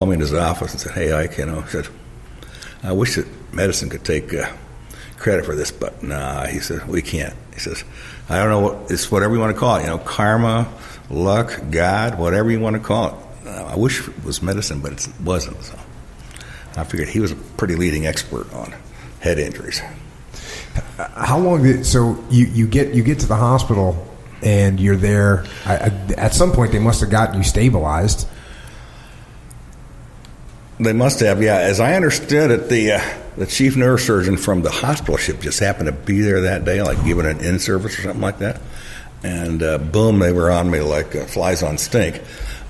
called me in his office and said, "Hey, Ike, he said, I wish that medicine could take credit for this, but nah," he said, "we can't." He says, "I don't know, it's whatever you want to call it, karma, luck, God, whatever you want to call it. I wish it was medicine, but it wasn't." So I figured he was a pretty leading expert on head injuries. How long so you get to the hospital and you're there. At some point, they must have gotten you stabilized. They must have, yeah. As I understood it, the chief neurosurgeon from the hospital ship just happened to be there that day, like giving an in-service or something like that. And boom, they were on me like flies on stink.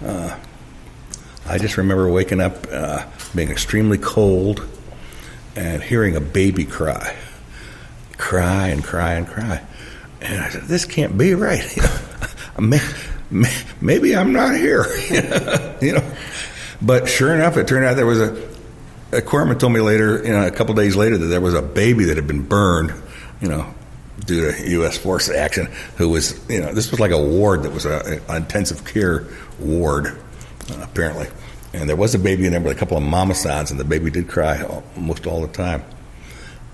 I just remember waking up, being extremely cold, and hearing a baby cry and cry and cry. And I said, "This can't be right. Maybe I'm not here." But sure enough, it turned out there was a corpsman told me later, a couple days later, that there was a baby that had been burned, due to U.S. force action, who was, this was like a ward that was an intensive care ward, apparently. And there was a baby in there with a couple of mama-sons, and the baby did cry almost all the time.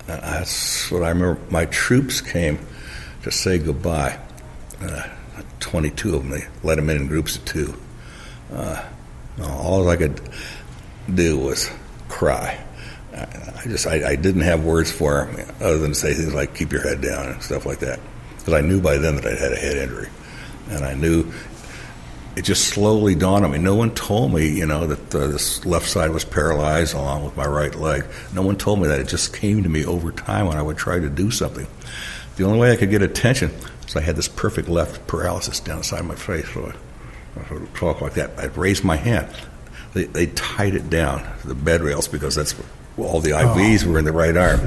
That's what I remember. My troops came to say goodbye. 22 of them. They let them in groups of 2. All I could do was cry. I didn't have words for him other than to say things like "keep your head down" and stuff like that, because I knew by then that I'd had a head injury, and I knew it just slowly dawned on me. No one told me, that this left side was paralyzed along with my right leg. No one told me that. It just came to me over time when I would try to do something. The only way I could get attention was I had this perfect left paralysis down the side of my face. So I would talk like that. I'd raise my hand. They tied it down to the bed rails because that's where all the IVs were in the right arm.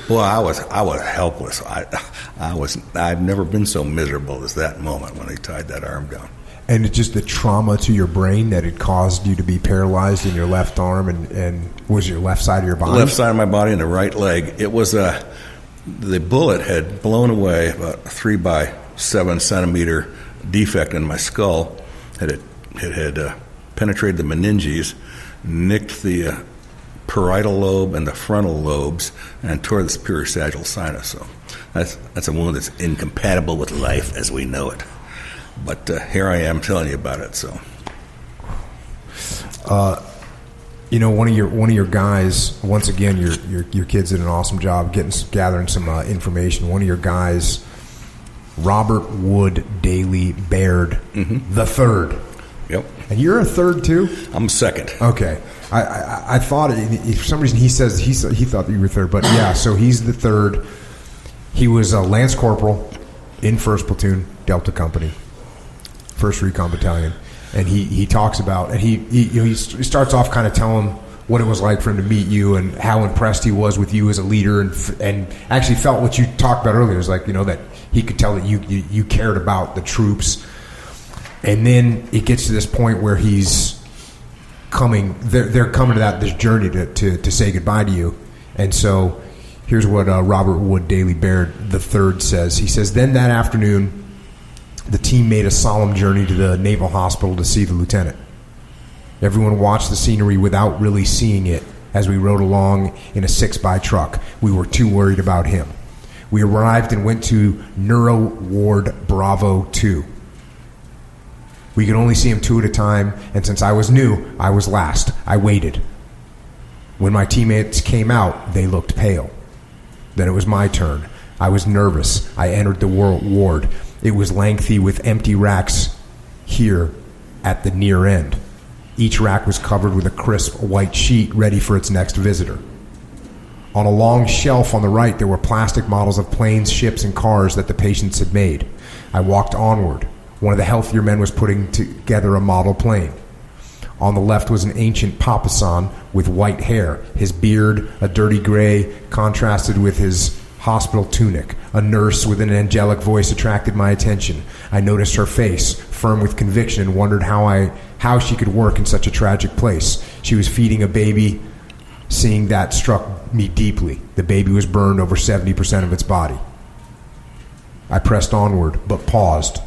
Well, I was helpless. I've never been so miserable as that moment when they tied that arm down. And it's just the trauma to your brain that it caused you to be paralyzed in your left arm and was your left side of your body? Left side of my body and the right leg. It was the bullet had blown away about a 3 by 7 centimeter defect in my skull. It had penetrated the meninges, nicked the parietal lobe and the frontal lobes, and tore the superior sagittal sinus. So that's a wound that's incompatible with life as we know it. But here I am telling you about it. So, one of your guys. Once again, your kids did an awesome job gathering some information. One of your guys, Robert Wood Daly Baird, the third. Yep. And you're a third too? I'm second. Okay. I thought for some reason he thought that you were third, but yeah. So he's the third. He was a Lance Corporal in 1st Platoon, Delta Company, 1st Recon Battalion, and he talks about, and he starts off kind of telling what it was like for him to meet you and how impressed he was with you as a leader, and actually felt what you talked about earlier. It was like, that he could tell that you cared about the troops. And then it gets to this point where he's coming. They're coming to this journey to say goodbye to you. And so here's what Robert Wood Daly Baird III says. He says, "Then that afternoon, the team made a solemn journey to the Naval Hospital to see the lieutenant. Everyone watched the scenery without really seeing it as we rode along in a 6x truck. We were too worried about him. We arrived and went to Neuro Ward Bravo 2. We could only see him 2 at a time, and since I was new, I was last. I waited. When my teammates came out, they looked pale. Then it was my turn. I was nervous. I entered the ward. It was lengthy with empty racks here at the near end. Each rack was covered with a crisp white sheet ready for its next visitor. On a long shelf on the right, there were plastic models of planes, ships, and cars that the patients had made. I walked onward. One of the healthier men was putting together a model plane. On the left was an ancient papasan with white hair. His beard, a dirty gray, contrasted with his hospital tunic. A nurse with an angelic voice attracted my attention. I noticed her face, firm with conviction, and wondered how she could work in such a tragic place. She was feeding a baby. Seeing that struck me deeply. The baby was burned over 70% of its body. I pressed onward, but paused,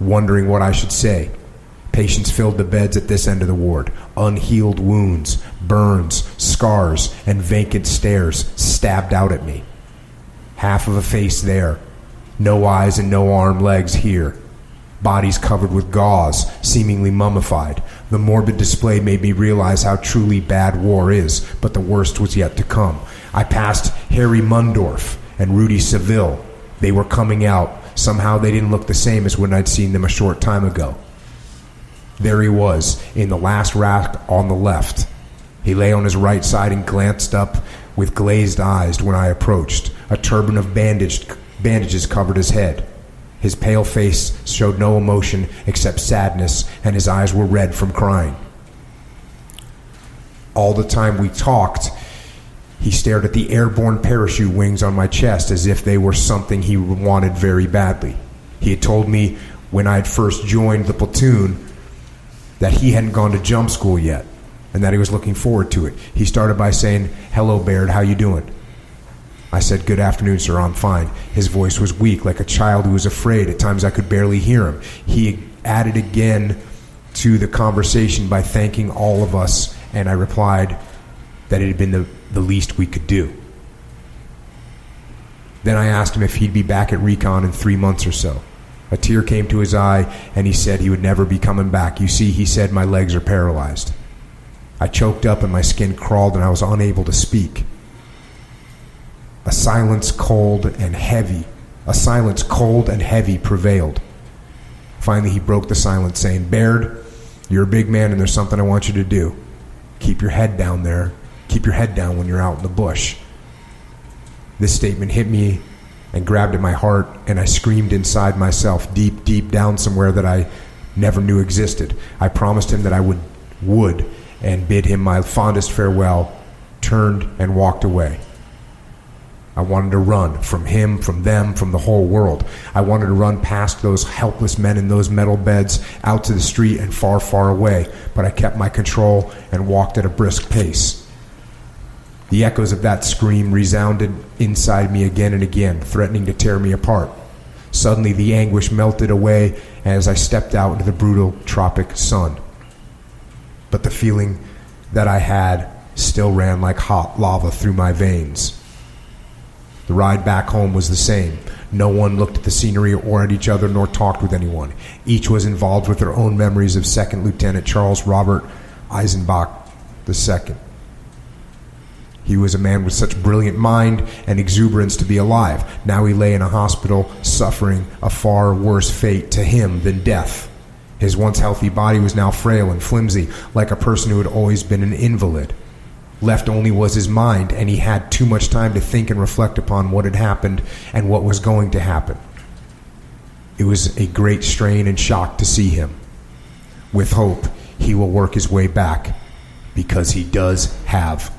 wondering what I should say. Patients filled the beds at this end of the ward. Unhealed wounds, burns, scars, and vacant stares stabbed out at me. Half of a face there. No eyes and no arm, legs here. Bodies covered with gauze, seemingly mummified. The morbid display made me realize how truly bad war is, but the worst was yet to come. I passed Harry Mundorf and Rudy Seville. They were coming out. Somehow they didn't look the same as when I'd seen them a short time ago. There he was, in the last rack on the left. He lay on his right side and glanced up with glazed eyes when I approached. A turban of bandages covered his head. His pale face showed no emotion except sadness, and his eyes were red from crying. All the time we talked, he stared at the airborne parachute wings on my chest as if they were something he wanted very badly. He had told me when I had first joined the platoon that he hadn't gone to jump school yet and that he was looking forward to it. He started by saying, "Hello, Baird, how you doing?" I said, "Good afternoon, sir, I'm fine." His voice was weak, like a child who was afraid. At times I could barely hear him. He added again to the conversation by thanking all of us, and I replied that it had been the least we could do. Then I asked him if he'd be back at recon in 3 months or so. A tear came to his eye, and he said he would never be coming back. "You see," he said, "my legs are paralyzed." I choked up and my skin crawled and I was unable to speak. A silence cold and heavy prevailed. Finally, he broke the silence, saying, "Baird, you're a big man and there's something I want you to do. Keep your head down there. Keep your head down when you're out in the bush." This statement hit me and grabbed at my heart, and I screamed inside myself, deep, deep down somewhere that I never knew existed. I promised him that I would, and bid him my fondest farewell, turned and walked away. I wanted to run from him, from them, from the whole world. I wanted to run past those helpless men in those metal beds, out to the street and far, far away, but I kept my control and walked at a brisk pace. The echoes of that scream resounded inside me again and again, threatening to tear me apart. Suddenly the anguish melted away as I stepped out into the brutal tropic sun. But the feeling that I had still ran like hot lava through my veins. The ride back home was the same. No one looked at the scenery or at each other nor talked with anyone. Each was involved with their own memories of Second Lieutenant Charles Robert Eisenbach II. He was a man with such brilliant mind and exuberance to be alive. Now he lay in a hospital suffering a far worse fate to him than death. His once healthy body was now frail and flimsy, like a person who had always been an invalid. Left only was his mind, and he had too much time to think and reflect upon what had happened and what was going to happen. It was a great strain and shock to see him. With hope, he will work his way back, because he does have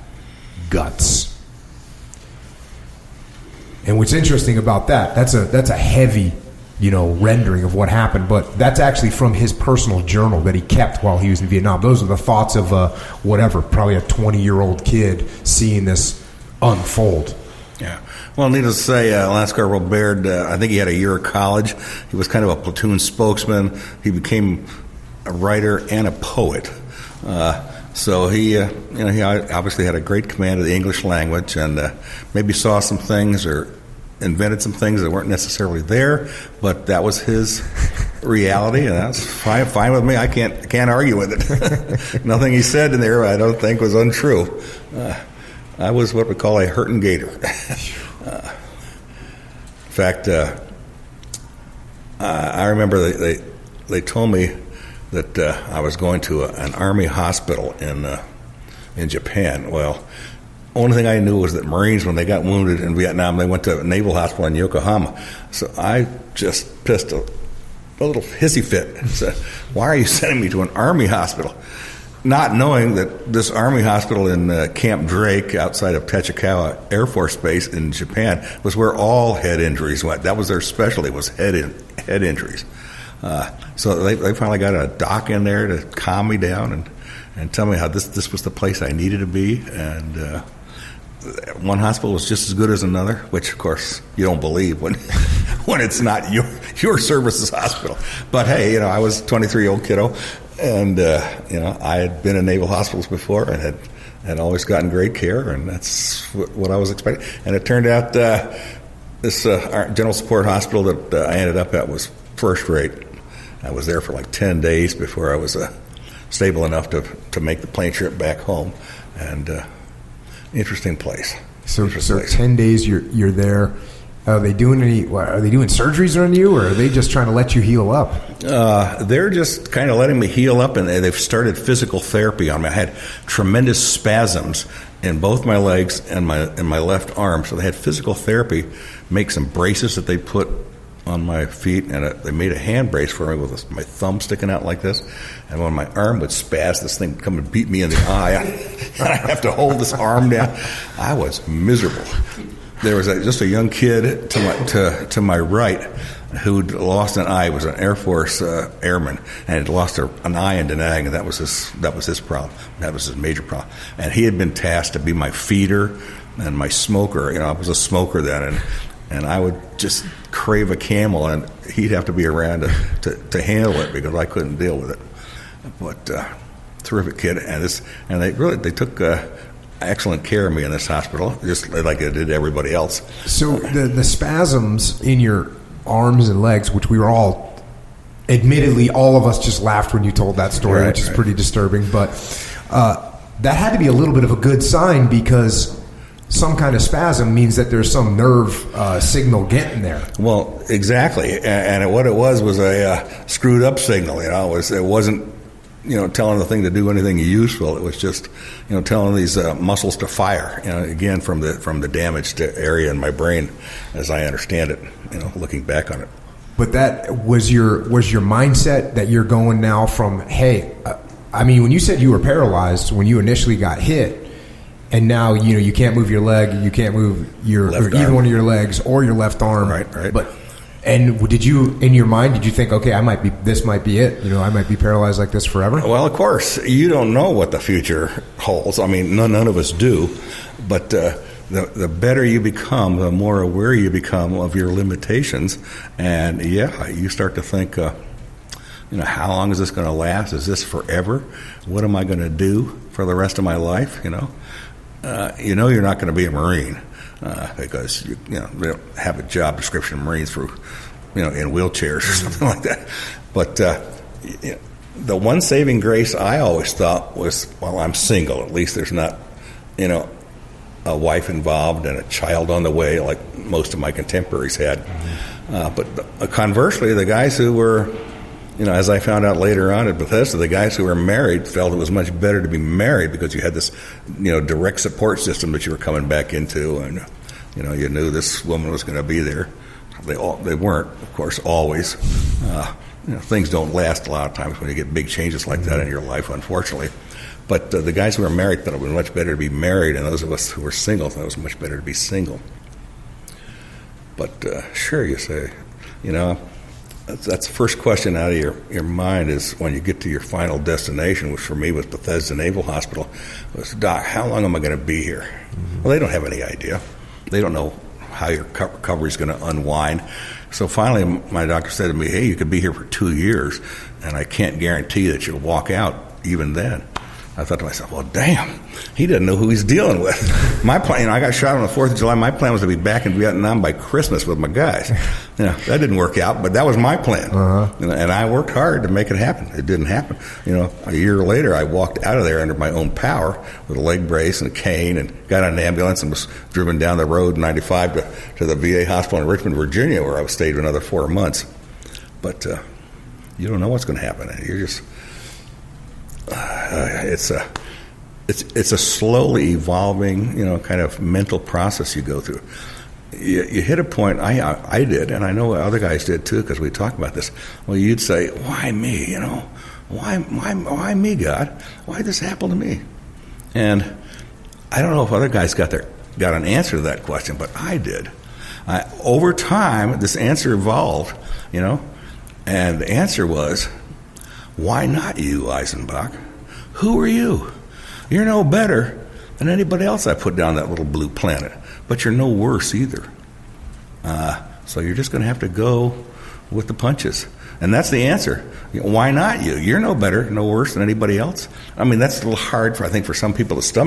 guts. And what's interesting about that's a heavy, rendering of what happened, but that's actually from his personal journal that he kept while he was in Vietnam. Those are the thoughts of probably a 20-year-old kid seeing this unfold. Yeah. Well, needless to say, Lance Corporal Baird, I think he had a year of college. He was kind of a platoon spokesman. He became a writer and a poet. So he obviously had a great command of the English language, and maybe saw some things or invented some things that weren't necessarily there, but that was his reality, and that's fine with me. I can't argue with it. Nothing he said in there I don't think was untrue. I was what we call a hurtin' gator. In fact, I remember they told me that I was going to an Army hospital in Japan. Well, only thing I knew was that Marines, when they got wounded in Vietnam, they went to a naval hospital in Yokohama. So I just pissed a little hissy fit and said, "Why are you sending me to an Army hospital?" Not knowing that this Army hospital in Camp Drake outside of Tachikawa Air Force Base in Japan was where all head injuries went. That was their specialty, was head injuries. So they finally got a doc in there to calm me down and tell me how this was the place I needed to be. And one hospital was just as good as another, which, of course, you don't believe when it's not your service's hospital. But, hey, I was a 23-year-old kiddo. And, I had been in naval hospitals before and had always gotten great care, and that's what I was expecting. And it turned out this our general support hospital that I ended up at was first rate. I was there for like 10 days before I was stable enough to make the plane trip back home. And interesting place. So 10 days you're there. Are they doing surgeries on you, or are they just trying to let you heal up? They're just kind of letting me heal up, and they've started physical therapy on me. I had tremendous spasms in both my legs and my left arm, so they had physical therapy, make some braces that they put on my feet, and they made a hand brace for me with my thumb sticking out like this. And when my arm would spaz, this thing would come and beat me in the eye, and I have to hold this arm down. I was miserable. There was just a young kid to my right who'd lost an eye. He was an Air Force airman, and had lost an eye in Da Nang, and that was his problem. That was his major problem. And he had been tasked to be my feeder and my smoker. I was a smoker then, and I would just crave a Camel, and he'd have to be around to handle it because I couldn't deal with it. But terrific kid, and they took excellent care of me in this hospital, just like they did everybody else. So the spasms in your arms and legs, which we were all, admittedly, all of us just laughed when you told that story, which is pretty disturbing. But that had to be a little bit of a good sign, because some kind of spasm means that there's some nerve signal getting there. Well, exactly. And what it was a screwed up signal. It wasn't telling the thing to do anything useful. It was just, telling these muscles to fire. Again, from the damaged area in my brain, as I understand it. Looking back on it. But that was your mindset that you're going now from, hey, when you said you were paralyzed when you initially got hit, and now you can't move your leg, you can't move either one of your legs or your left arm. Right. And did you, in your mind, did you think, okay, this might be it? I might be paralyzed like this forever? Well, of course, you don't know what the future holds. None of us do. But the better you become, the more aware you become of your limitations. And, you start to think, how long is this going to last? Is this forever? What am I going to do for the rest of my life? You're not going to be a Marine. Because they don't have a job description of Marines for in wheelchairs or something like that. But the one saving grace I always thought was, well, I'm single. At least there's not a wife involved and a child on the way like most of my contemporaries had. But conversely, the guys who were, as I found out later on at Bethesda, the guys who were married felt it was much better to be married because you had this, direct support system that you were coming back into, and you knew this woman was going to be there. They weren't, of course, always. Things don't last a lot of times when you get big changes like that in your life, unfortunately. But the guys who were married thought it was much better to be married, and those of us who were single thought it was much better to be single. But sure, you say, that's the first question out of your mind is when you get to your final destination, which for me was Bethesda Naval Hospital, was, Doc, how long am I going to be here? Mm-hmm. Well, they don't have any idea. They don't know how your recovery is going to unwind. So finally, my doctor said to me, hey, you could be here for 2 years, and I can't guarantee that you'll walk out even then. I thought to myself, well, damn, he doesn't know who he's dealing with. My plan, I got shot on the 4th of July. My plan was to be back in Vietnam by Christmas with my guys. That didn't work out, but that was my plan. Uh-huh. And I worked hard to make it happen. It didn't happen. A year later, I walked out of there under my own power with a leg brace and a cane and got on an ambulance and was driven down the road 95 to the VA hospital in Richmond, Virginia, where I stayed for another 4 months. But you don't know what's going to happen. You're just... It's a slowly evolving, kind of mental process you go through. You hit a point. I did, and I know other guys did too, because we talked about this. Well, you'd say, "Why me? Why me, God? Why did this happen to me?" And I don't know if other guys got an answer to that question, but I did. Over time, this answer evolved, and the answer was, why not you, Eisenbach? Who are you? You're no better than anybody else I put down that little blue planet, but you're no worse either. So you're just going to have to go with the punches. And that's the answer. Why not you? You're no better, no worse than anybody else. I mean, that's a little hard, I think, for some people to stomach.